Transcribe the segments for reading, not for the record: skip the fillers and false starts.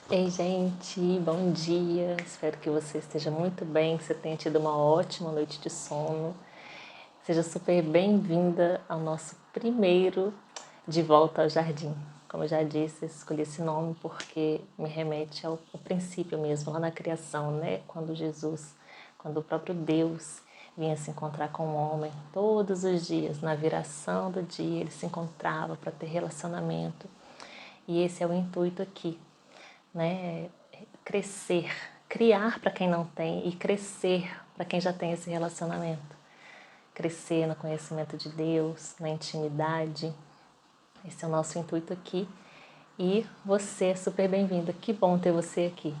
Ei, gente, bom dia. Espero que você esteja muito bem, que você tenha tido uma ótima noite de sono. Seja super bem-vinda ao nosso primeiro De Volta ao Jardim. Como eu já disse, eu escolhi esse nome porque me remete ao princípio mesmo, lá na criação, né? Quando o próprio Deus vinha se encontrar com o homem todos os dias, na viração do dia, ele se encontrava para ter relacionamento. E esse é o intuito aqui, né? Crescer, criar para quem não tem e crescer para quem já tem esse relacionamento. Crescer no conhecimento de Deus, na intimidade. Esse é o nosso intuito aqui. E você é super bem-vinda. Que bom ter você aqui.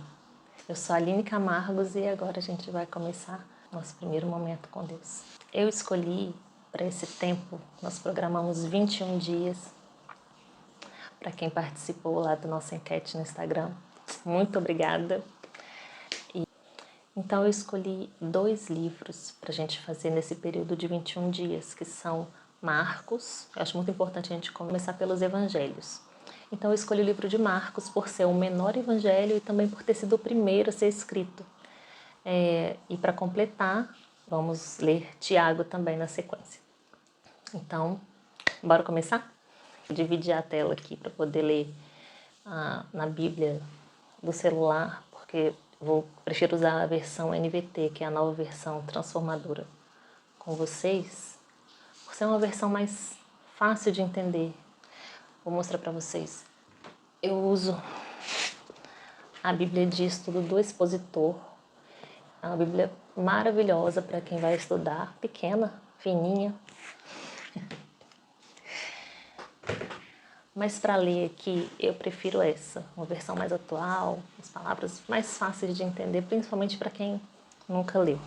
Eu sou a Aline Camargos e agora a gente vai começar nosso primeiro momento com Deus. Eu escolhi para esse tempo, nós programamos 21 dias. Para quem participou lá da nossa enquete no Instagram, muito obrigada. Então eu escolhi 2 livros para a gente fazer nesse período de 21 dias, que são Marcos. Eu acho muito importante a gente começar pelos evangelhos. Então eu escolhi o livro de Marcos por ser o menor evangelho e também por ter sido o primeiro a ser escrito. E para completar, vamos ler Tiago também na sequência. Então, bora começar? Vou dividir a tela aqui para poder ler na Bíblia do celular, porque prefiro usar a versão NVT, que é a nova versão transformadora, com vocês, por ser uma versão mais fácil de entender. Vou mostrar para vocês. Eu uso a Bíblia de Estudo do Expositor. É uma Bíblia maravilhosa para quem vai estudar, pequena, fininha. Mas para ler aqui, eu prefiro essa, uma versão mais atual, as palavras mais fáceis de entender, principalmente para quem nunca leu.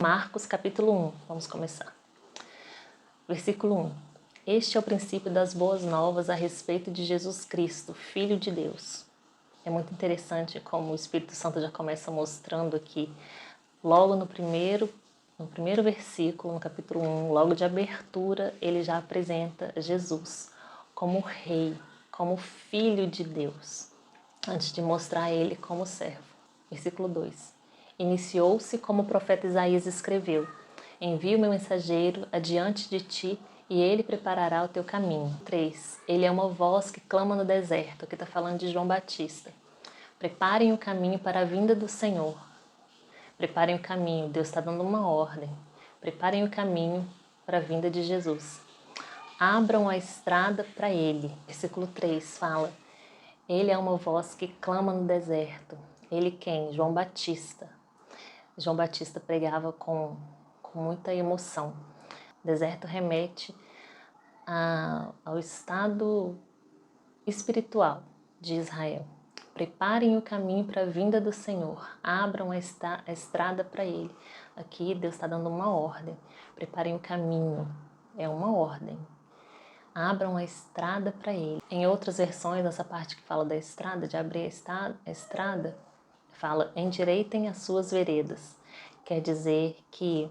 Marcos capítulo 1, vamos começar. Versículo 1. Este é o princípio das boas novas a respeito de Jesus Cristo, Filho de Deus. É muito interessante como o Espírito Santo já começa mostrando aqui, logo no primeiro versículo, no capítulo 1, logo de abertura, ele já apresenta Jesus como rei, como filho de Deus, antes de mostrar ele como servo. Versículo 2. Iniciou-se como o profeta Isaías escreveu: Envio meu mensageiro adiante de ti e ele preparará o teu caminho. 3. Ele é uma voz que clama no deserto. Aqui está falando de João Batista. Preparem o caminho para a vinda do Senhor. Preparem o caminho. Deus está dando uma ordem. Preparem o caminho para a vinda de Jesus. Abram a estrada para ele. Versículo 3 fala: Ele é uma voz que clama no deserto. Ele quem? João Batista. João Batista pregava com muita emoção. O deserto remete ao estado espiritual de Israel. Preparem o caminho para a vinda do Senhor. Abram a estrada para ele. Aqui Deus está dando uma ordem. Preparem o caminho. É uma ordem. Abram a estrada para ele. Em outras versões, nessa parte que fala da estrada, de abrir a estrada, fala: endireitem as suas veredas. Quer dizer que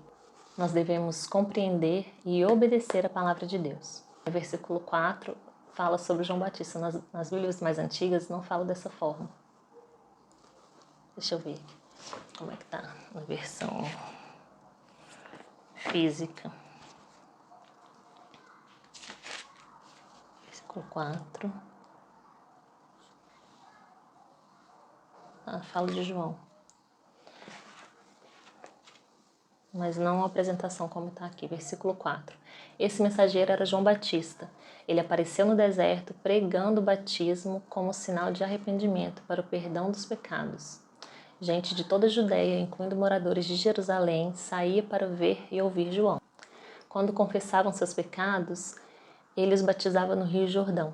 nós devemos compreender e obedecer a palavra de Deus. O versículo 4 fala sobre João Batista. Nas Bíblias mais antigas não fala dessa forma. Deixa eu ver como é que tá na versão física. Versículo 4. Fala de João. Mas não a apresentação como está aqui, versículo 4. Esse mensageiro era João Batista. Ele apareceu no deserto pregando o batismo como sinal de arrependimento para o perdão dos pecados. Gente de toda a Judéia, incluindo moradores de Jerusalém, saía para ver e ouvir João. Quando confessavam seus pecados, ele os batizava no Rio Jordão.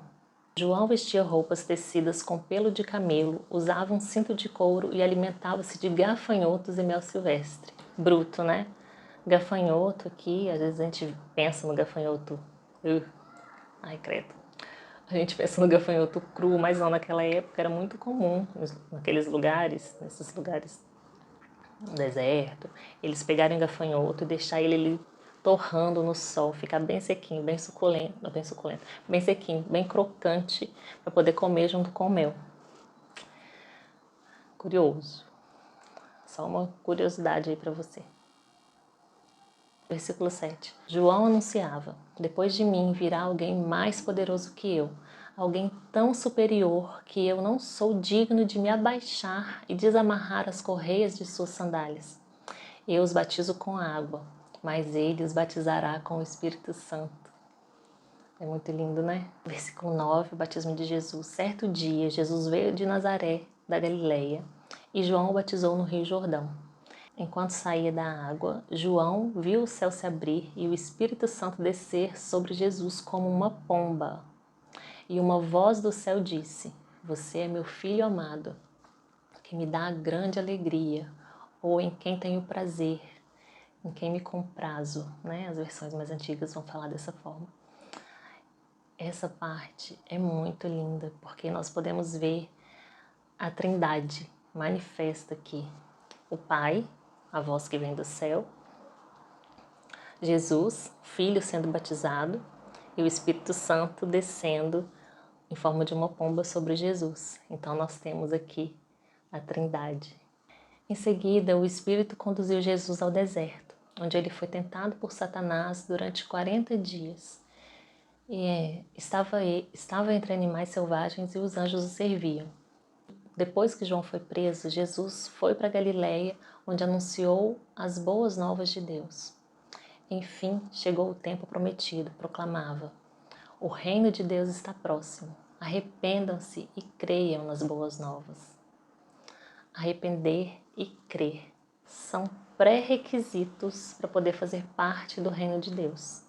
João vestia roupas tecidas com pelo de camelo, usava um cinto de couro e alimentava-se de gafanhotos e mel silvestre. Bruto, né? Gafanhoto aqui, às vezes a gente pensa no gafanhoto... Ai, credo. A gente pensa no gafanhoto cru, mas não, naquela época era muito comum, naqueles lugares, nesses lugares no deserto, eles pegarem o gafanhoto e deixar ele ali torrando no sol, ficar bem sequinho, bem suculento, bem sequinho, bem crocante, para poder comer junto com o mel. curioso. Só uma curiosidade aí para você. Versículo 7. João anunciava: depois de mim virá alguém mais poderoso que eu, alguém tão superior que eu não sou digno de me abaixar e desamarrar as correias de suas sandálias. Eu os batizo com água, mas ele os batizará com o Espírito Santo. É muito lindo, né? Versículo 9, o batismo de Jesus. Certo dia, Jesus veio de Nazaré, da Galileia, e João o batizou no Rio Jordão. Enquanto saía da água, João viu o céu se abrir e o Espírito Santo descer sobre Jesus como uma pomba. E uma voz do céu disse: Você é meu filho amado, que me dá grande alegria, ou em quem tenho prazer, em quem me comprazo, né? As versões mais antigas vão falar dessa forma. Essa parte é muito linda, porque nós podemos ver a Trindade manifesta aqui. O Pai, a voz que vem do céu, Jesus, Filho sendo batizado, e o Espírito Santo descendo em forma de uma pomba sobre Jesus. Então nós temos aqui a Trindade. Em seguida, o Espírito conduziu Jesus ao deserto, onde ele foi tentado por Satanás durante 40 dias. E estava entre animais selvagens e os anjos o serviam. Depois que João foi preso, Jesus foi para Galileia, onde anunciou as boas novas de Deus. Enfim, chegou o tempo prometido, proclamava: o reino de Deus está próximo. Arrependam-se e creiam nas boas novas. Arrepender e crer são pré-requisitos para poder fazer parte do reino de Deus.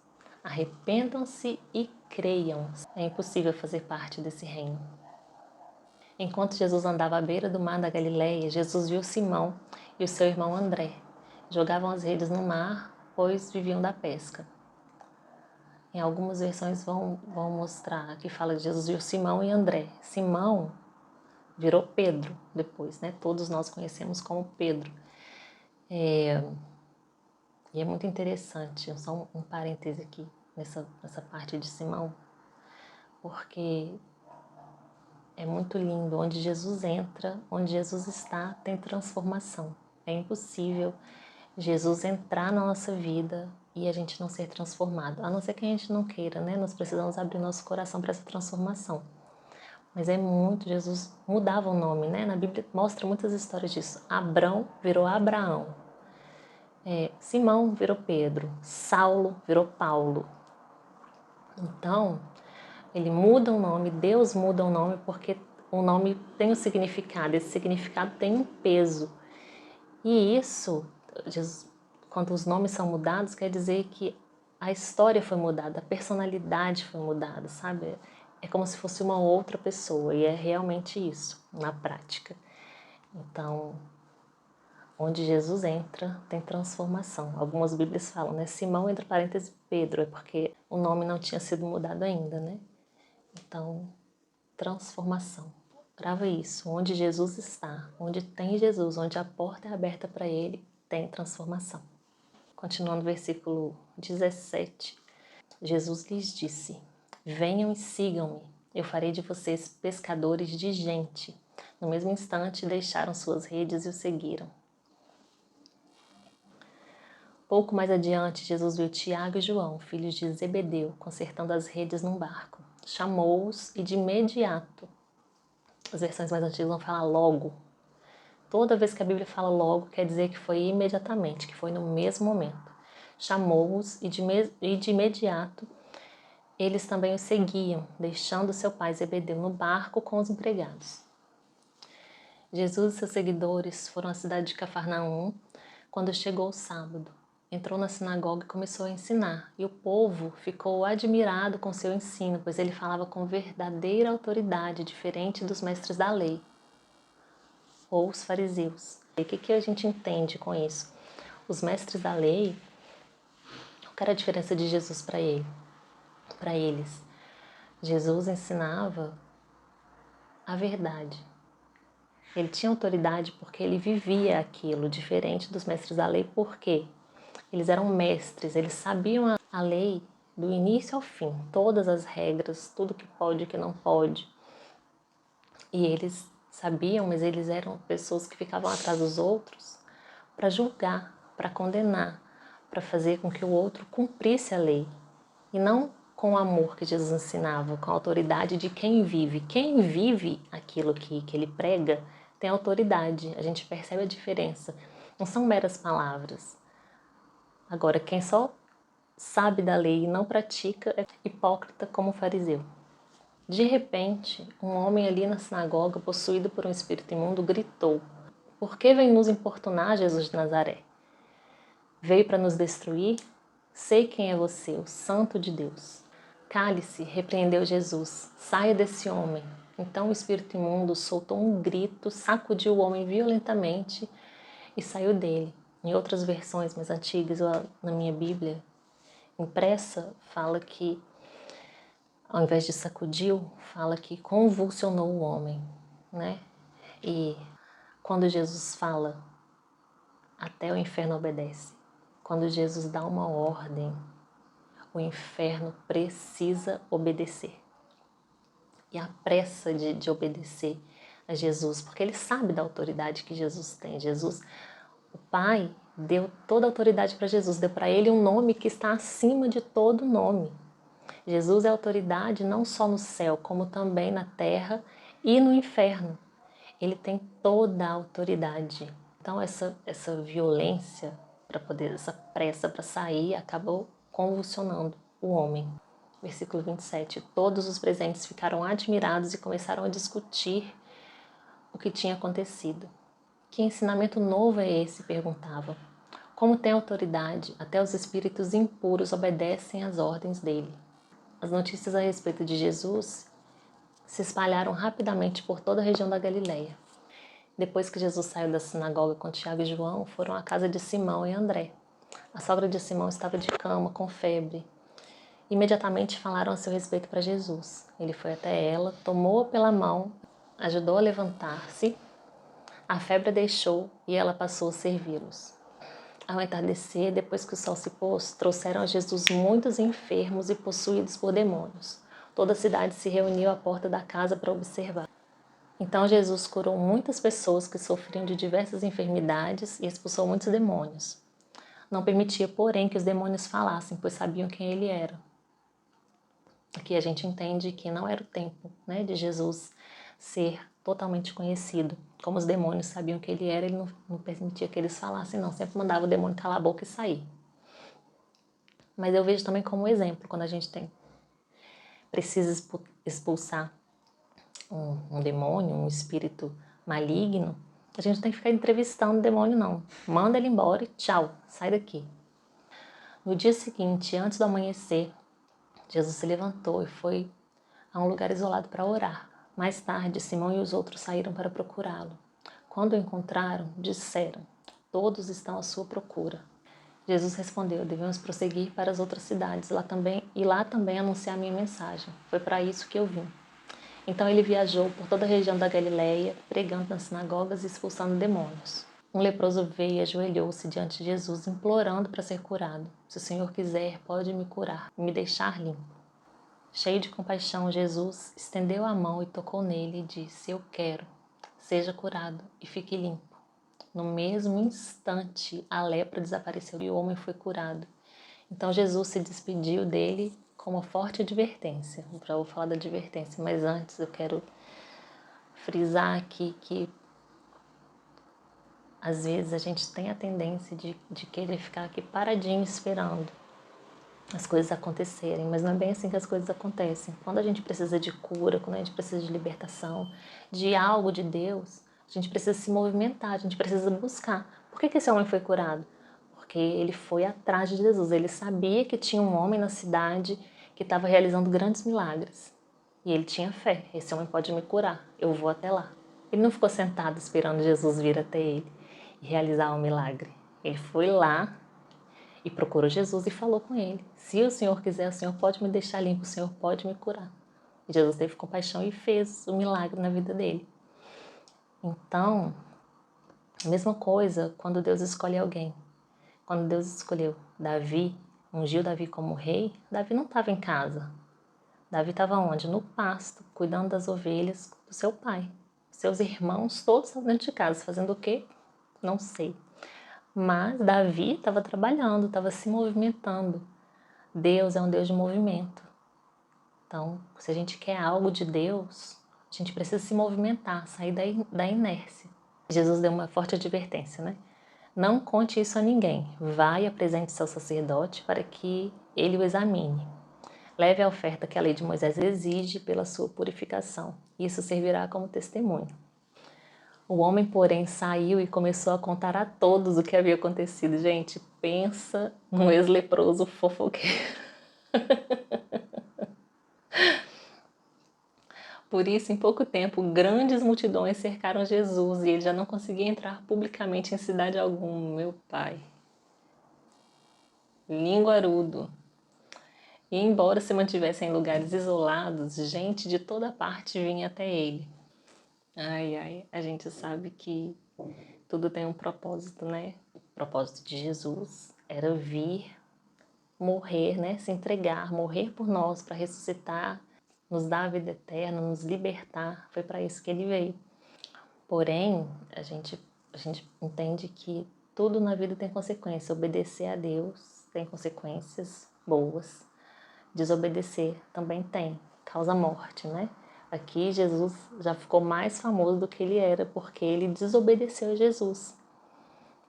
Arrependam-se e creiam. É impossível fazer parte desse reino. Enquanto Jesus andava à beira do mar da Galileia, Jesus viu Simão e o seu irmão André. Jogavam as redes no mar, pois viviam da pesca. Em algumas versões vão mostrar que fala de Jesus viu Simão e André. Simão virou Pedro depois, né? Todos nós conhecemos como Pedro. E é muito interessante, só um parêntese aqui nessa parte de Simão, porque é muito lindo. Onde Jesus entra, onde Jesus está, tem transformação. É impossível Jesus entrar na nossa vida e a gente não ser transformado. A não ser que a gente não queira, né? Nós precisamos abrir nosso coração para essa transformação. Mas é muito, Jesus mudava o nome, né? Na Bíblia mostra muitas histórias disso. Abrão virou Abraão. Simão virou Pedro. Saulo virou Paulo. Então, ele muda o nome, Deus muda o nome porque o nome tem um significado. Esse significado tem um peso. E isso, quando os nomes são mudados, quer dizer que a história foi mudada, a personalidade foi mudada, sabe? É como se fosse uma outra pessoa, e é realmente isso, na prática. Então, onde Jesus entra, tem transformação. Algumas Bíblias falam, né? Simão, entre parênteses, Pedro, é porque o nome não tinha sido mudado ainda, né? Então, transformação. Grava isso, onde Jesus está, onde tem Jesus, onde a porta é aberta para ele, tem transformação. Continuando o versículo 17, Jesus lhes disse: venham e sigam-me, eu farei de vocês pescadores de gente. No mesmo instante, deixaram suas redes e o seguiram. Pouco mais adiante, Jesus viu Tiago e João, filhos de Zebedeu, consertando as redes num barco. Chamou-os e de imediato, as versões mais antigas vão falar logo. Toda vez que a Bíblia fala logo, quer dizer que foi imediatamente, que foi no mesmo momento. Chamou-os e de imediato eles também o seguiam, deixando seu pai Zebedeu no barco com os empregados. Jesus e seus seguidores foram à cidade de Cafarnaum quando chegou o sábado. Entrou na sinagoga e começou a ensinar, e o povo ficou admirado com seu ensino, pois ele falava com verdadeira autoridade, diferente dos mestres da lei, ou os fariseus. E o que a gente entende com isso? Os mestres da lei, qual era a diferença de Jesus para eles? Jesus ensinava a verdade. Ele tinha autoridade porque ele vivia aquilo, diferente dos mestres da lei, porque eles eram mestres, eles sabiam a lei do início ao fim, todas as regras, tudo que pode e que não pode. E eles sabiam, mas eles eram pessoas que ficavam atrás dos outros para julgar, para condenar, para fazer com que o outro cumprisse a lei. E não com o amor que Jesus ensinava, com a autoridade de quem vive. Quem vive aquilo que ele prega tem autoridade. A gente percebe a diferença. Não são meras palavras. Agora, quem só sabe da lei e não pratica é hipócrita como o fariseu. De repente, um homem ali na sinagoga, possuído por um espírito imundo, gritou: "Por que vem nos importunar, Jesus de Nazaré? Veio para nos destruir? Sei quem é você, o Santo de Deus." "Cale-se", repreendeu Jesus. "Saia desse homem." Então o espírito imundo soltou um grito, sacudiu o homem violentamente e saiu dele. Em outras versões mais antigas, na minha Bíblia impressa, fala que, ao invés de sacudiu, fala que convulsionou o homem, né? E quando Jesus fala, até o inferno obedece. Quando Jesus dá uma ordem, o inferno precisa obedecer. E a pressa de obedecer a Jesus, porque ele sabe da autoridade que Jesus tem. O Pai deu toda a autoridade para Jesus, deu para ele um nome que está acima de todo nome. Jesus é autoridade não só no céu, como também na terra e no inferno. Ele tem toda a autoridade. Então essa violência, essa pressa para sair, acabou convulsionando o homem. Versículo 27. Todos os presentes ficaram admirados e começaram a discutir o que tinha acontecido. Que ensinamento novo é esse? Perguntavam. Como tem autoridade, até os espíritos impuros obedecem às ordens dele. As notícias a respeito de Jesus se espalharam rapidamente por toda a região da Galileia. Depois que Jesus saiu da sinagoga com Tiago e João, foram à casa de Simão e André. A sogra de Simão estava de cama, com febre. Imediatamente falaram a seu respeito para Jesus. Ele foi até ela, tomou-a pela mão, ajudou a levantar-se. A febre a deixou e ela passou a servi-los. Ao entardecer, depois que o sol se pôs, trouxeram a Jesus muitos enfermos e possuídos por demônios. Toda a cidade se reuniu à porta da casa para observar. Então Jesus curou muitas pessoas que sofriam de diversas enfermidades e expulsou muitos demônios. Não permitia, porém, que os demônios falassem, pois sabiam quem ele era. Aqui a gente entende que não era o tempo, né, de Jesus ser totalmente conhecido. Como os demônios sabiam que ele era, ele não permitia que eles falassem, não. Sempre mandava o demônio calar a boca e sair. Mas eu vejo também como um exemplo, quando a gente precisa expulsar um demônio, um espírito maligno, a gente não tem que ficar entrevistando o demônio, não. Manda ele embora e tchau, sai daqui. No dia seguinte, antes do amanhecer, Jesus se levantou e foi a um lugar isolado para orar. Mais tarde, Simão e os outros saíram para procurá-lo. Quando o encontraram, disseram: "Todos estão à sua procura." Jesus respondeu: "Devemos prosseguir para as outras cidades, lá também anunciar a minha mensagem. Foi para isso que eu vim." Então ele viajou por toda a região da Galileia, pregando nas sinagogas e expulsando demônios. Um leproso veio e ajoelhou-se diante de Jesus, implorando para ser curado. "Se o Senhor quiser, pode me curar e me deixar limpo." Cheio de compaixão, Jesus estendeu a mão e tocou nele e disse: "Eu quero, seja curado e fique limpo." No mesmo instante, a lepra desapareceu e o homem foi curado. Então Jesus se despediu dele com uma forte advertência. Já vou falar da advertência, mas antes eu quero frisar aqui que às vezes a gente tem a tendência de querer ficar aqui paradinho esperando as coisas acontecerem, mas não é bem assim que as coisas acontecem. Quando a gente precisa de cura, quando a gente precisa de libertação, de algo de Deus, a gente precisa se movimentar, a gente precisa buscar. Por que esse homem foi curado? Porque ele foi atrás de Jesus, ele sabia que tinha um homem na cidade que estava realizando grandes milagres. E ele tinha fé, esse homem pode me curar, eu vou até lá. Ele não ficou sentado esperando Jesus vir até ele e realizar um milagre. Ele foi lá e procurou Jesus e falou com ele: "Se o Senhor quiser, o Senhor pode me deixar limpo, o Senhor pode me curar." E Jesus teve compaixão e fez o milagre na vida dele. Então, a mesma coisa quando Deus escolhe alguém. Quando Deus escolheu Davi, ungiu Davi como rei, Davi não estava em casa. Davi estava onde? No pasto, cuidando das ovelhas do seu pai. Seus irmãos todos estavam dentro de casa, fazendo o quê? Não sei. Mas Davi estava trabalhando, estava se movimentando. Deus é um Deus de movimento. Então, se a gente quer algo de Deus, a gente precisa se movimentar, sair da inércia. Jesus deu uma forte advertência, né? Não conte isso a ninguém. Vá e apresente seu sacerdote para que ele o examine. Leve a oferta que a lei de Moisés exige pela sua purificação. Isso servirá como testemunho. O homem, porém, saiu e começou a contar a todos o que havia acontecido. Gente, pensa num ex-leproso fofoqueiro. Por isso, em pouco tempo, grandes multidões cercaram Jesus e ele já não conseguia entrar publicamente em cidade alguma. Meu pai. Linguarudo. E embora se mantivesse em lugares isolados, gente de toda parte vinha até ele. Ai, ai, a gente sabe que tudo tem um propósito, né? O propósito de Jesus era vir, morrer, né? Se entregar, morrer por nós para ressuscitar, nos dar a vida eterna, nos libertar. Foi para isso que ele veio. Porém, a gente entende que tudo na vida tem consequência. Obedecer a Deus tem consequências boas. Desobedecer também tem, causa morte, né? Aqui Jesus já ficou mais famoso do que ele era, porque ele desobedeceu a Jesus.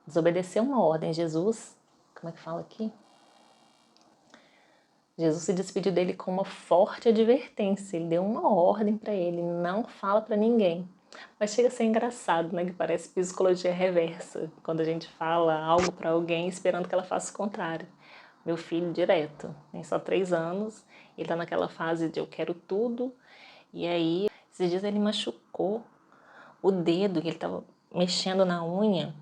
Desobedeceu uma ordem. Jesus, como é que fala aqui? Jesus se despediu dele com uma forte advertência. Ele deu uma ordem para ele, não fala para ninguém. Mas chega a ser engraçado, né? Que parece psicologia reversa, quando a gente fala algo para alguém esperando que ela faça o contrário. Meu filho direto, tem só 3 anos, ele tá naquela fase de eu quero tudo, e aí esses dias ele machucou o dedo, que ele tava mexendo na unha,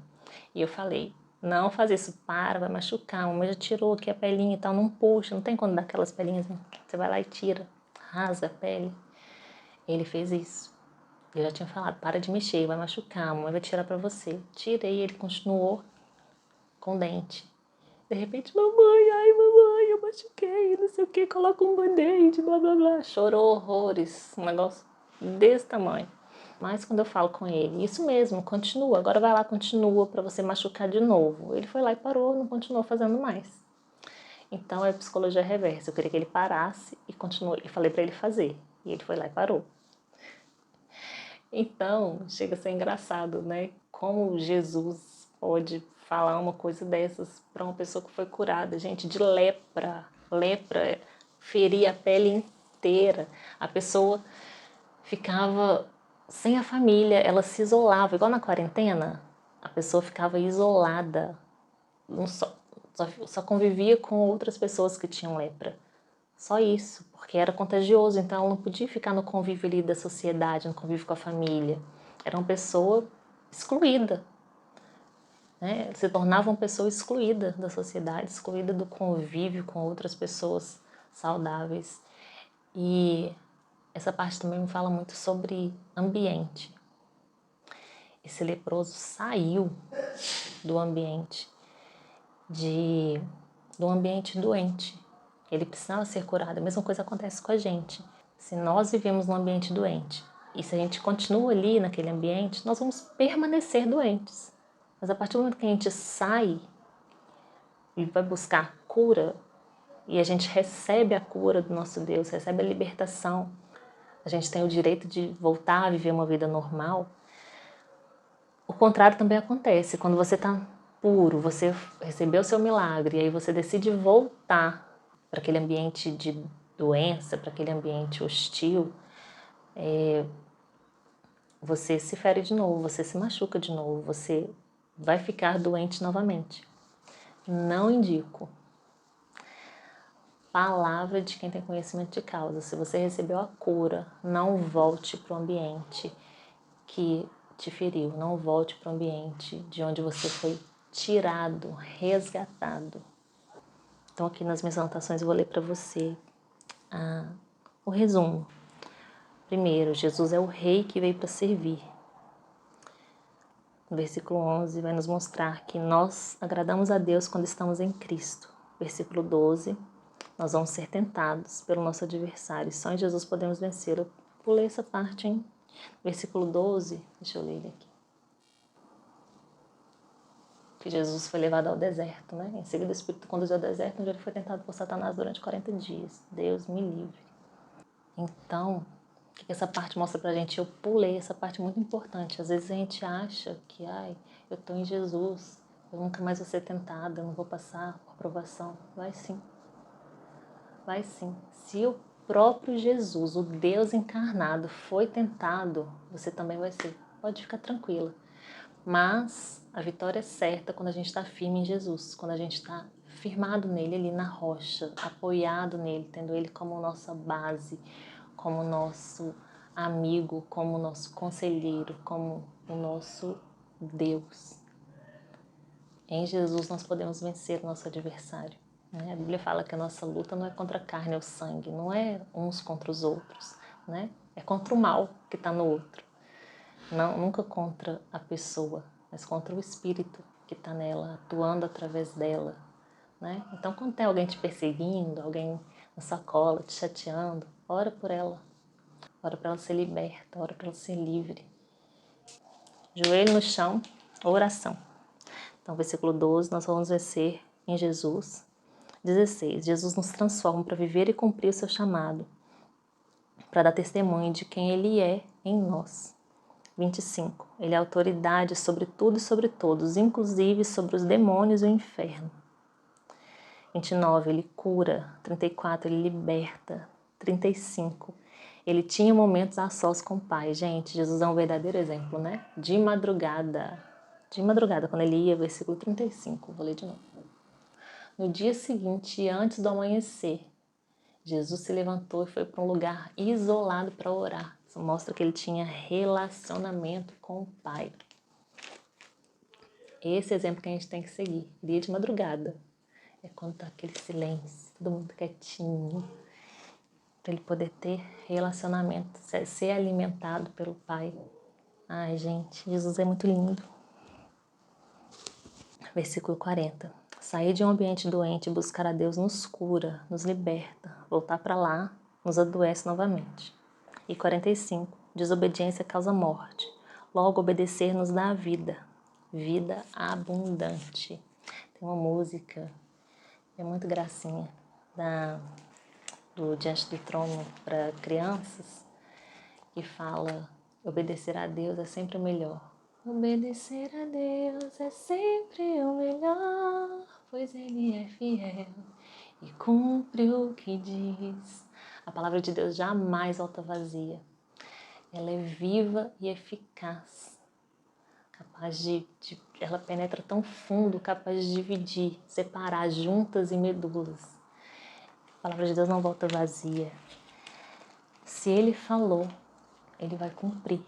e eu falei, não faz isso, para, vai machucar, a mãe já tirou aqui a pelinha e tal, não puxa, não tem quando dar aquelas pelinhas, você vai lá e tira, rasga a pele. Ele fez isso. Eu já tinha falado, para de mexer, vai machucar, a mãe vai tirar pra você. Tirei, ele continuou com o dente. De repente, mamãe, ai mamãe, eu machuquei, não sei o que, coloca um band-aid, blá blá blá. Chorou horrores, um negócio desse tamanho. Mas quando eu falo com ele, isso mesmo, continua, agora vai lá, continua pra você machucar de novo. Ele foi lá e parou, não continuou fazendo mais. Então é psicologia reversa, eu queria que ele parasse e continuou. E falei pra ele fazer, e ele foi lá e parou. Então, chega a ser engraçado, né? Como Jesus pode falar uma coisa dessas para uma pessoa que foi curada, gente, de lepra. Lepra feria a pele inteira. A pessoa ficava sem a família, ela se isolava, igual na quarentena. A pessoa ficava isolada, só convivia com outras pessoas que tinham lepra. Só isso, porque era contagioso, então ela não podia ficar no convívio ali da sociedade, no convívio com a família. Era uma pessoa excluída, né? Se tornava uma pessoa excluída da sociedade, excluída do convívio com outras pessoas saudáveis. E essa parte também me fala muito sobre ambiente. Esse leproso saiu do ambiente do ambiente doente. Ele precisava ser curado. A mesma coisa acontece com a gente. Se nós vivemos num ambiente doente e se a gente continua ali naquele ambiente, nós vamos permanecer doentes. Mas a partir do momento que a gente sai e vai buscar cura, e a gente recebe a cura do nosso Deus, recebe a libertação, a gente tem o direito de voltar a viver uma vida normal, o contrário também acontece. Quando você está puro, você recebeu o seu milagre, e aí você decide voltar para aquele ambiente de doença, para aquele ambiente hostil, você se fere de novo, você se machuca de novo, você vai ficar doente novamente. Não indico. Palavra de quem tem conhecimento de causa. Se você recebeu a cura, não volte para o ambiente que te feriu. Não volte para o ambiente de onde você foi tirado, resgatado. Então aqui nas minhas anotações eu vou ler para você o resumo. Primeiro, Jesus é o rei que veio para servir. No versículo 11 vai nos mostrar que nós agradamos a Deus quando estamos em Cristo. Versículo 12, nós vamos ser tentados pelo nosso adversário. Só em Jesus podemos vencer. Eu pulei essa parte, hein? Versículo 12, deixa eu ler ele aqui. Que Jesus foi levado ao deserto, né? Em seguida o Espírito conduziu ao deserto, onde ele foi tentado por Satanás durante 40 dias. Deus me livre. Então, o que essa parte mostra pra gente? Eu pulei essa parte muito importante. Às vezes a gente acha que, eu tô em Jesus, eu nunca mais vou ser tentada, eu não vou passar por provação. Vai sim. Vai sim. Se o próprio Jesus, o Deus encarnado, foi tentado, você também vai ser. Pode ficar tranquila. Mas a vitória é certa quando a gente está firme em Jesus, quando a gente está firmado nele, ali na rocha, apoiado nele, tendo ele como nossa base, como nosso amigo, como nosso conselheiro, como o nosso Deus. Em Jesus nós podemos vencer o nosso adversário. A Bíblia fala que a nossa luta não é contra a carne ou sangue, não é uns contra os outros, né? É contra o mal que está no outro. Não, nunca contra a pessoa, mas contra o espírito que está nela, atuando através dela, né? Então, quando tem alguém te perseguindo, alguém na sua cola, te chateando, ora por ela. Ora para ela ser liberta, ora para ela ser livre. Joelho no chão, oração. Então, versículo 12, nós vamos vencer em Jesus. 16, Jesus nos transforma para viver e cumprir o seu chamado, para dar testemunho de quem Ele é em nós. 25, Ele é autoridade sobre tudo e sobre todos, inclusive sobre os demônios e o inferno. 29, Ele cura. 34, Ele liberta. 35, Ele tinha momentos a sós com o Pai. Gente, Jesus é um verdadeiro exemplo, né? De madrugada, quando Ele ia, versículo 35, vou ler de novo. No dia seguinte, antes do amanhecer, Jesus se levantou e foi para um lugar isolado para orar. Isso mostra que ele tinha relacionamento com o Pai. Esse exemplo que a gente tem que seguir. Dia de madrugada. É quando está aquele silêncio, todo mundo quietinho. Para ele poder ter relacionamento, ser alimentado pelo Pai. Ai, gente, Jesus é muito lindo. Versículo 40. Sair de um ambiente doente e buscar a Deus nos cura, nos liberta. Voltar para lá nos adoece novamente. E 45. Desobediência causa morte. Logo, obedecer nos dá a vida. Vida abundante. Tem uma música, é muito gracinha, do Diante do Trono para crianças, que fala: obedecer a Deus é sempre o melhor. Obedecer a Deus é sempre o melhor, pois Ele é fiel e cumpre o que diz. A palavra de Deus jamais volta vazia. Ela é viva e eficaz, capaz ela penetra tão fundo, capaz de dividir, separar juntas e medulas. A palavra de Deus não volta vazia. Se Ele falou, Ele vai cumprir.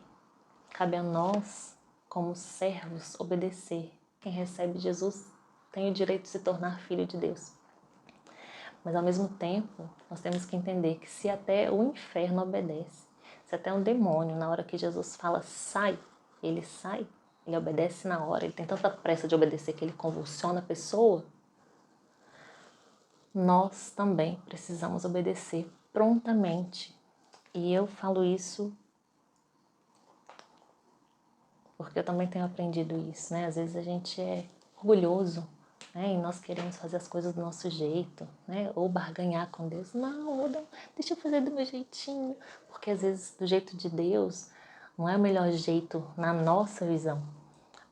Cabe a nós, como servos, obedecer. Quem recebe Jesus tem o direito de se tornar filho de Deus. Mas ao mesmo tempo, nós temos que entender que se até o inferno obedece, se até um demônio, na hora que Jesus fala sai, ele obedece na hora, ele tem tanta pressa de obedecer que ele convulsiona a pessoa, nós também precisamos obedecer prontamente. E eu falo isso porque eu também tenho aprendido isso, né? Às vezes a gente é orgulhoso, né? E nós queremos fazer as coisas do nosso jeito, né? Ou barganhar com Deus. Não, deixa eu fazer do meu jeitinho. Porque às vezes do jeito de Deus não é o melhor jeito na nossa visão,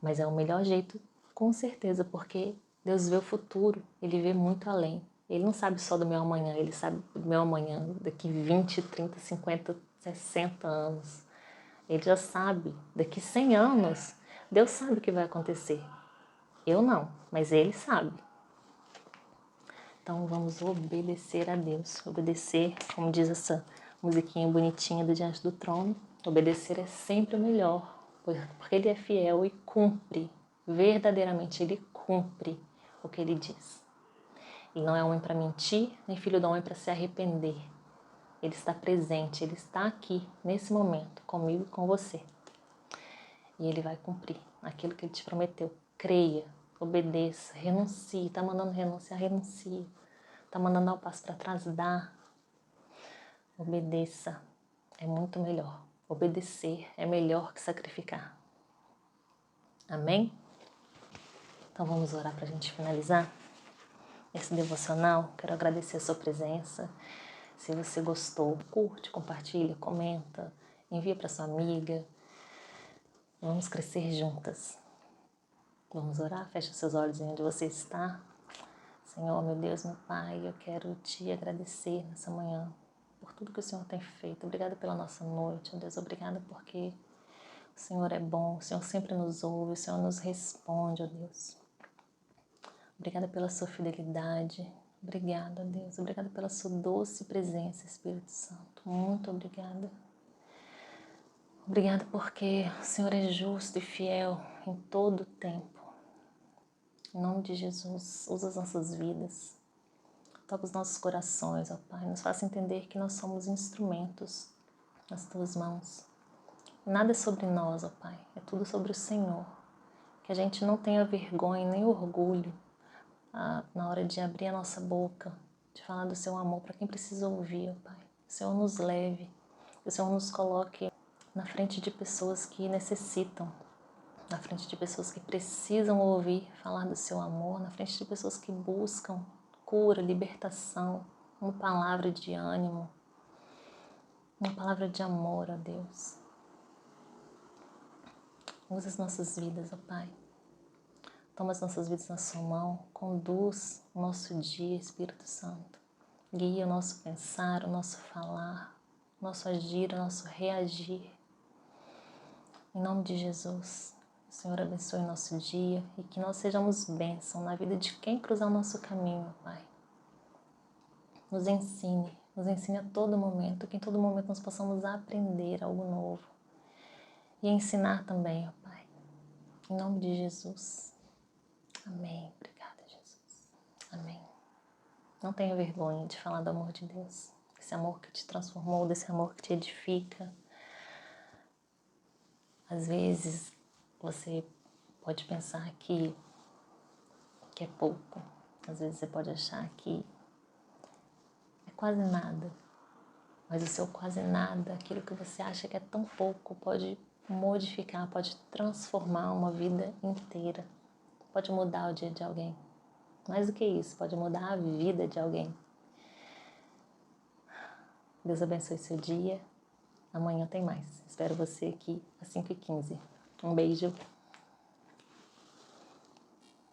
mas é o melhor jeito com certeza, porque Deus vê o futuro, Ele vê muito além. Ele não sabe só do meu amanhã, Ele sabe do meu amanhã daqui 20, 30, 50, 60 anos. Ele já sabe, daqui 100 anos, Deus sabe o que vai acontecer. Eu não, mas Ele sabe. Então vamos obedecer a Deus. Obedecer, como diz essa musiquinha bonitinha do Diante do Trono, obedecer é sempre o melhor, porque Ele é fiel e cumpre, verdadeiramente Ele cumpre o que Ele diz. Ele não é homem para mentir, nem filho do homem para se arrepender. Ele está presente, Ele está aqui, nesse momento, comigo e com você. E Ele vai cumprir aquilo que Ele te prometeu. Creia, obedeça, renuncie. Está mandando renunciar, renuncie. Está mandando dar um passo para trás, dá. Obedeça. É muito melhor. Obedecer é melhor que sacrificar. Amém? Então vamos orar para a gente finalizar esse devocional. Quero agradecer a sua presença. Se você gostou, curte, compartilha, comenta, envia para sua amiga. Vamos crescer juntas. Vamos orar? Fecha seus olhos onde você está. Senhor, meu Deus, meu Pai, eu quero te agradecer nessa manhã por tudo que o Senhor tem feito. Obrigada pela nossa noite, meu Deus. Obrigada porque o Senhor é bom, o Senhor sempre nos ouve, o Senhor nos responde, ó Deus. Obrigada pela sua fidelidade. Obrigada, Deus. Obrigada pela sua doce presença, Espírito Santo. Muito obrigada. Obrigada porque o Senhor é justo e fiel em todo o tempo. Em nome de Jesus, usa as nossas vidas. Toca os nossos corações, ó Pai. Nos faça entender que nós somos instrumentos nas Tuas mãos. Nada é sobre nós, ó Pai. É tudo sobre o Senhor. Que a gente não tenha vergonha nem orgulho na hora de abrir a nossa boca, de falar do Seu amor para quem precisa ouvir, ó Pai. Que o Senhor nos leve, que o Senhor nos coloque na frente de pessoas que necessitam, na frente de pessoas que precisam ouvir falar do Seu amor, na frente de pessoas que buscam cura, libertação, uma palavra de ânimo, uma palavra de amor, ó Deus. Usa as nossas vidas, ó Pai. Toma as nossas vidas na sua mão, conduz o nosso dia, Espírito Santo. Guia o nosso pensar, o nosso falar, o nosso agir, o nosso reagir. Em nome de Jesus, o Senhor abençoe o nosso dia e que nós sejamos bênção na vida de quem cruzar o nosso caminho, Pai. Nos ensine a todo momento, que em todo momento nós possamos aprender algo novo e ensinar também, ó Pai. Em nome de Jesus. Amém. Obrigada, Jesus. Amém. Não tenha vergonha de falar do amor de Deus. Esse amor que te transformou, desse amor que te edifica. Às vezes você pode pensar que é pouco. Às vezes você pode achar que é quase nada. Mas o seu quase nada, aquilo que você acha que é tão pouco, pode modificar, pode transformar uma vida inteira. Pode mudar o dia de alguém. Mais do que isso, pode mudar a vida de alguém. Deus abençoe seu dia. Amanhã tem mais. Espero você aqui às 5h15. Um beijo.